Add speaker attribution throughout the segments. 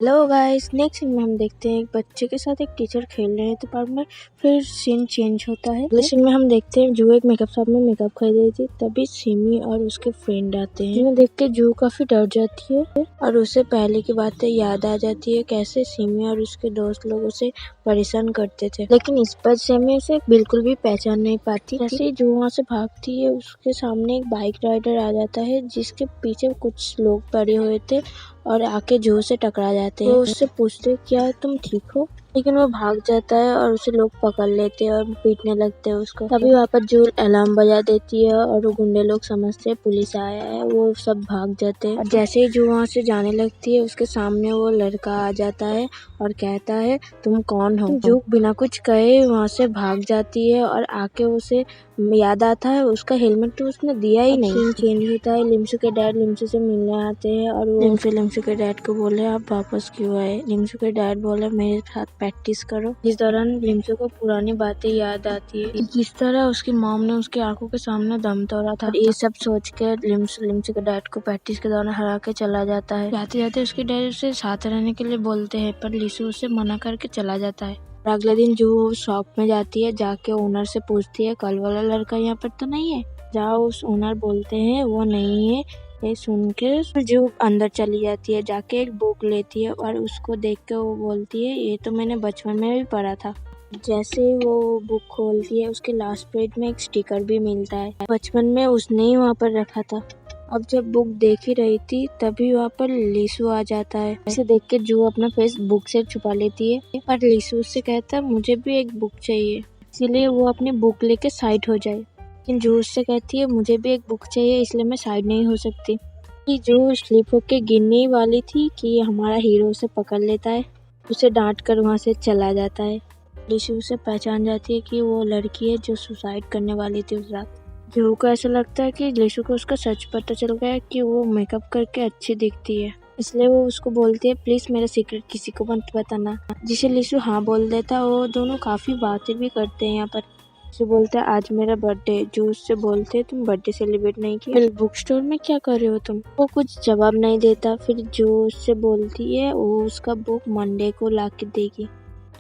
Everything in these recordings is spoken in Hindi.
Speaker 1: हेलो गाइस, नेक्स्ट सीन में हम देखते हैं एक बच्चे के साथ एक टीचर खेल रहे हैं तो पार्क में। फिर सीन चेंज होता है। अगले सीन में हम देखते हैं जू एक मेकअप शॉप में मेकअप खरीद रही थी। तभी सिमी और उसके फ्रेंड आते हैं जिन्हें देख के जू काफी डर जाती है और उसे पहले की बातें याद आ जाती है, कैसे सिमी और उसके दोस्त लोग उसे परेशान करते थे। लेकिन इस पर सिमी उसे बिल्कुल भी पहचान नहीं पाती। जैसे ही जू वहाँ से भागती है उसके सामने एक बाइक राइडर आ जाता है जिसके पीछे कुछ लोग पड़े हुए थे और आके जू से टकरा जाते हैं। वो उससे पूछते क्या तुम ठीक हो, लेकिन वो भाग जाता है और उसे लोग पकड़ लेते हैं और पीटने लगते हैं उसको। तभी वहाँ पर जू अलार्म बजा देती है और वो गुंडे लोग समझते हैं पुलिस आया है, वो सब भाग जाते हैं। और जैसे ही जू वहाँ से जाने लगती है उसके सामने वो लड़का आ जाता है और कहता है तुम कौन हो। जू बिना कुछ कहे वहाँ से भाग जाती है और आके उसे याद आता है उसका हेलमेट तो उसने दिया ही नहीं। सीन चेंज होता है। लिम्सू के डैड लिम्सू से मिलने आते हैं और वो लिम्सू के डैड को बोले आप वापस क्यों आए। लिम्सू के डैड बोले मेरे साथ प्रैक्टिस करो। इस दौरान लिम्सू को पुरानी बातें याद आती है, किस तरह उसकी मॉम ने उसकी आंखों के सामने दम तोड़ा था। ये सब सोच के लिम्सू के डैड को प्रैक्टिस के दौरान हरा के चला जाता है। जाते जाते उसके डैड उसे साथ रहने के लिए बोलते हैं पर लिसू उसे मना करके चला जाता है। अगले दिन जू शॉप में जाती है, जाके ओनर से पूछती है कल वाला लड़का यहाँ पर तो नहीं है। जहाँ उस ओनर बोलते हैं वो नहीं है। ये सुन के जू अंदर चली जाती है, जाके एक बुक लेती है और उसको देख के वो बोलती है ये तो मैंने बचपन में भी पढ़ा था। जैसे वो बुक खोलती है उसके लास्ट पेज में एक स्टिकर भी मिलता है, बचपन में उसने ही वहाँ पर रखा था। अब जब बुक देख ही रही थी तभी वहाँ पर लिसू आ जाता है। इसे देख के जू अपना फेस बुक से छुपा लेती है पर लिसू उससे कहता है मुझे भी एक बुक चाहिए, इसीलिए वो अपनी बुक लेके साइड हो जाए। लेकिन जू उससे कहती है मुझे भी एक बुक चाहिए इसलिए मैं साइड नहीं हो सकती। कि जू स्लिप होके गिरने ही वाली थी कि हमारा हीरो उसे पकड़ लेता है, उसे डांट कर वहाँ से चला जाता है। लिसू उसे पहचान जाती है कि वो लड़की है जो सुसाइड करने वाली थी उस रात। जू को ऐसा लगता है कि लिसू को उसका सच पता चल गया कि वो मेकअप करके अच्छी दिखती है, इसलिए वो उसको बोलती है प्लीज मेरा सीक्रेट किसी को मत बताना, जिसे लिसू हाँ बोल देता है। वो दोनों काफी बातें भी करते हैं यहाँ पर। लिसू बोलता है आज मेरा बर्थडे। जू उससे बोलते तुम बर्थडे सेलिब्रेट नहीं किया, फिर बुक स्टोर में क्या कर रहे हो तुम। वो कुछ जवाब नहीं देता। फिर जू उससे बोलती है वो उसका बुक मंडे को ला के देगी।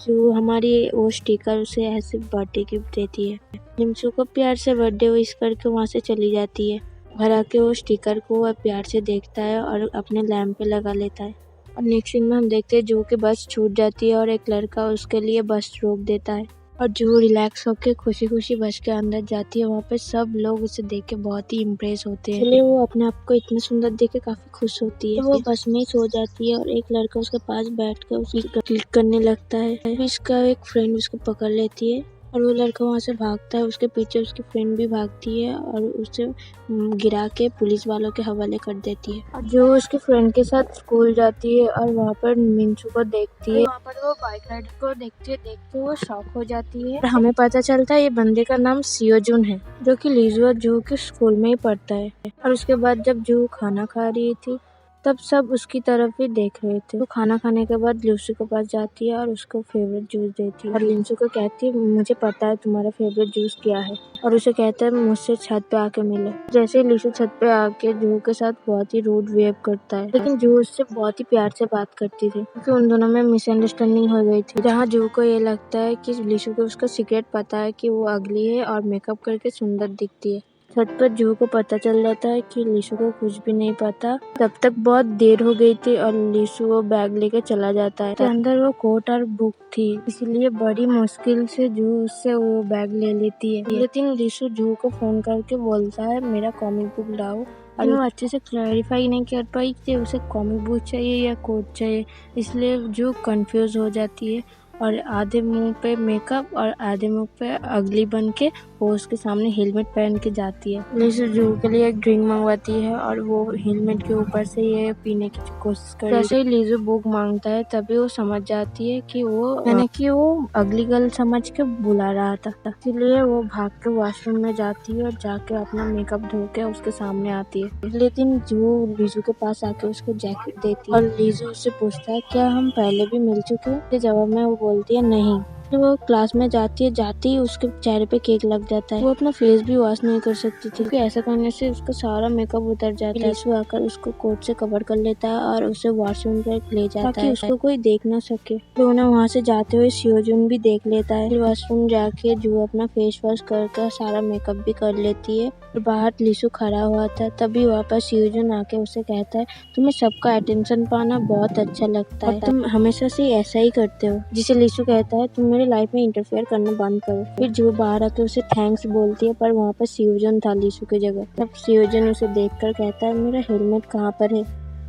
Speaker 1: जो हमारी वो स्टिकर उसे ऐसे बर्थडे गिफ्ट देती है। लिम्सू को प्यार से बर्थडे विश करके वहाँ से चली जाती है। घर आके वो स्टिकर को वह प्यार से देखता है और अपने लैंप पे लगा लेता है। और नेक्स्ट सीन में हम देखते हैं जू की बस छूट जाती है और एक लड़का उसके लिए बस रोक देता है और जू रिलैक्स होकर खुशी खुशी बस के अंदर जाती है। वहाँ पे सब लोग उसे देख के बहुत ही इम्प्रेस होते हैं, इसलिए वो अपने आप को इतना सुंदर देख के काफी खुश होती है। तो वो बस में ही सो जाती है और एक लड़का उसके पास बैठ कर उसकी क्लिक करने लगता है। फिर इसका एक फ्रेंड उसको पकड़ लेती है और वो लड़का वहाँ से भागता है। उसके पीछे उसकी फ्रेंड भी भागती है और उसे गिरा के पुलिस वालों के हवाले कर देती है। और जो उसके फ्रेंड के साथ स्कूल जाती है और वहाँ पर मिंचू को देखती है, वहाँ पर वो बाइक राइडर को देखती है। देख के वो शॉक हो जाती है और हमें पता चलता है ये बंदे का नाम सियोजुन है जो कि लिजू और जू के स्कूल में ही पढ़ता है। और उसके बाद जब जू खाना खा रही थी तब सब उसकी तरफ ही देख रहे थे। तो खाना खाने के बाद लिंसू के पास जाती है और उसको फेवरेट जूस देती है और लिंसू को कहती है मुझे पता है तुम्हारा फेवरेट जूस क्या है, और उसे कहता है मुझसे छत पे आके मिले। जैसे ही लिंसू छत पे आके जू के साथ बहुत ही रूड बिहेव करता है, लेकिन जू उससे बहुत ही प्यार से बात करती थी क्योंकि उन दोनों में मिसअंडरस्टैंडिंग हो गई थी। जहाँ जू को ये लगता है कि लिंसू को उसका सीक्रेट पता है कि वो अगली है और मेकअप करके सुंदर दिखती है। छत पर जू को पता चल जाता है कि लिसू को कुछ भी नहीं पता। तब तक बहुत देर हो गई थी और लिसू वो बैग लेके चला जाता है। अंदर वो कोट और बुक थी, इसलिए बड़ी मुश्किल से जू उससे वो बैग ले लेती है। लेकिन लिसू जू को फोन करके बोलता है मेरा कॉमिक बुक लाओ, और वो अच्छे से क्लैरिफाई नहीं कर पाई कि उसे कॉमिक बुक चाहिए या कोट चाहिए, इसलिए जू कंफ्यूज हो जाती है और आधे मुंह पे मेकअप और आधे मुंह पे अगली बन के वो उसके सामने हेलमेट पहन के जाती है। लिसू जू के लिए एक ड्रिंक मंगवाती है और वो हेलमेट के ऊपर से ये पीने की कोशिश कर रही है। जैसे ही लिसू बुक मांगता है तभी वो समझ जाती है कि वो अगली गर्ल समझ के बुला रहा था, इसलिए वो भाग के वॉशरूम में जाती है और जाके अपना मेकअप धो के उसके सामने आती है। लेकिन जू लिसू के पास आके उसको जैकेट देती है और लिसू उससे पूछता है क्या हम पहले भी मिल चुके हैं। जवाब में वो बोलती है नहीं, जब वो क्लास में जाती है, जाते ही उसके चेहरे पे केक लग जाता है। वो अपना फेस भी वॉश नहीं कर सकती थी क्योंकि ऐसा करने से उसका सारा मेकअप उतर जाता है। लिसु आकर उसको कोट से कवर कर लेता है और उसे वॉशरूम पर ले जाता है ताकि उसको कोई देख ना सके। फिर उन्हें वहाँ से जाते हुए सियोजुन भी देख लेता है। फिर वॉशरूम जाके जू अपना फेस वॉश करके सारा मेकअप भी कर लेती है और बाहर लिसु खड़ा हुआ था। तभी वापस सियोजुन आके उसे कहता है, तुम्हें सबका अटेंशन पाना बहुत अच्छा लगता है, तुम हमेशा से ऐसा ही करते हो। जिसे लिसु कहता है, तुम मेरी लाइफ में इंटरफेयर करना बंद करो। फिर जू बाहर आके उसे थैंक्स बोलती है, पर वहाँ पर सियोजुन था लिसु की जगह। तब सियोजुन उसे देखकर कहता है, मेरा हेलमेट कहाँ पर है।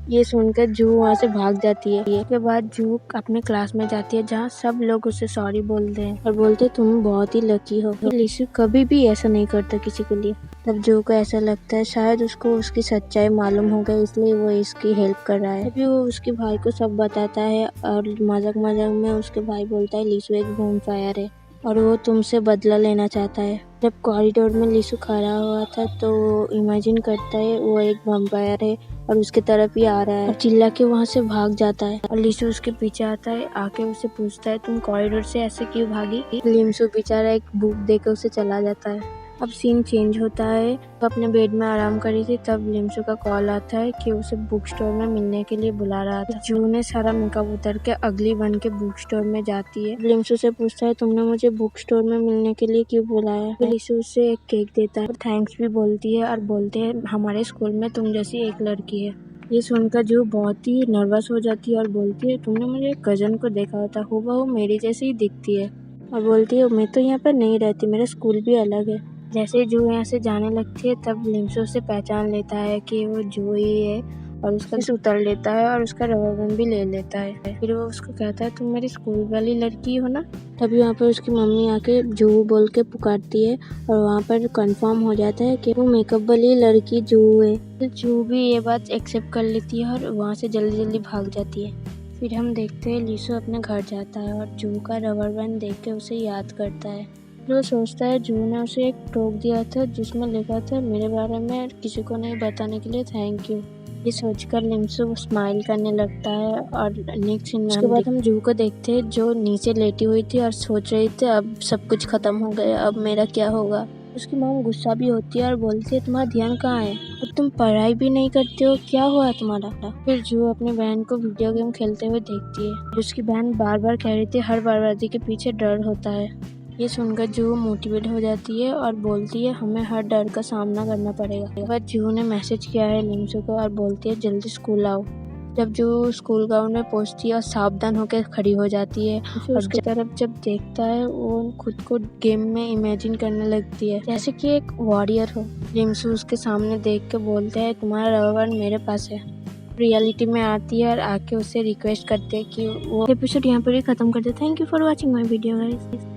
Speaker 1: ये सुनकर जू वहाँ से भाग जाती है। इसके बाद जू अपने क्लास में जाती है जहाँ सब लोग उसे सॉरी बोलते हैं और बोलते हैं तुम बहुत ही लकी हो। लिसु कभी भी ऐसा नहीं करता किसी के लिए। तब जू को ऐसा लगता है शायद उसको उसकी सच्चाई मालूम हो गई, इसलिए वो इसकी हेल्प कर रहा है। तभी वो उसके भाई को सब बताता है और मजाक मजाक में उसके भाई बोलता है लिसु एक वैम्पायर है और वो तुमसे बदला लेना चाहता है। जब कॉरिडोर में लिसु खड़ा हुआ था तो वो इमेजिन करता है वो एक वैम्पायर है और उसके तरफ ही आ रहा है और चिल्ला के वहाँ से भाग जाता है। और लिसु उसके पीछे आता है, आके उसे पूछता है तुम कॉरिडोर से ऐसे क्यों भागी। लिसु बेचारा एक बुक देकर उसे चला जाता है। अब सीन चेंज होता है, वो अपने बेड में आराम कर रही थी तब लिम्सू का कॉल आता है कि उसे बुक स्टोर में मिलने के लिए बुला रहा था। जू ने सारा मेकअप उतर के अगली बन के बुक स्टोर में जाती है। लिम्सू से पूछता है तुमने मुझे बुक स्टोर में मिलने के लिए क्यों बुलाया। तो लिम्सू उसे एक केक देता है और थैंक्स भी बोलती है और बोलते हैं हमारे स्कूल में तुम जैसी एक लड़की है। ये सुनकर जू बहुत ही नर्वस हो जाती है और बोलती है तुमने मुझे कजन को देखा होता, हूबहू मेरी जैसी ही दिखती है। और बोलती है मैं तो यहाँ पर नहीं रहती, मेरा स्कूल भी अलग है। जैसे ही जू यहाँ से जाने लगती है तब लिम्सू उसे पहचान लेता है कि वो जू ही है और उसका उतर लेता है और उसका रबर बैंड भी ले लेता है। फिर वो उसको कहता है तुम मेरी स्कूल वाली लड़की हो ना। तभी वहाँ पर उसकी मम्मी आके जू बोल के पुकारती है और वहाँ पर कंफर्म हो जाता है कि वो मेकअप वाली लड़की जू है। तो जू भी ये बात एक्सेप्ट कर लेती है और वहाँ से जल्दी जल्दी भाग जाती है। फिर हम देखते हैं लिसु अपने घर जाता है और जू का रबर बैंड देख के उसे याद करता है। वो सोचता है जू ने उसे एक टोक दिया था जिसमें लिखा था मेरे बारे में किसी को नहीं बताने के लिए थैंक यू। ये सोचकर लिम्सू स्माइल करने लगता है और नेक्स्ट सीन में उसके बाद हम जू को देखते हैं जो नीचे लेटी हुई थी और सोच रही थी अब सब कुछ खत्म हो गया, अब मेरा क्या होगा। उसकी मॉम गुस्सा भी होती है और बोलती है तुम्हारा ध्यान कहाँ है, अब तुम पढ़ाई भी नहीं करते हो, क्या हुआ तुम्हारा। फिर जू अपनी बहन को वीडियो गेम खेलते हुए देखती है। उसकी बहन बार बार कह रही थी हर बर्बादी के पीछे डर होता है। ये सुनकर जू मोटिवेट हो जाती है और बोलती है हमें हर डर का सामना करना पड़ेगा। बट जू ने मैसेज किया है लिम्सू को और बोलती है जल्दी स्कूल आओ। जब जू स्कूल ग्राउंड में पहुंचती है और सावधान होकर खड़ी हो जाती है और उसकी तरफ जब देखता है वो खुद को गेम में इमेजिन करने लगती है जैसे कि एक वॉरियर हो। लिम्सू उसके सामने देख के बोलते है तुम्हारा रबर बैंड मेरे पास है। रियलिटी में आती है और आके उससे रिक्वेस्ट करते है कि वो एपिसोड यहाँ पर ही खत्म कर दे। Thank you for watching my video guys.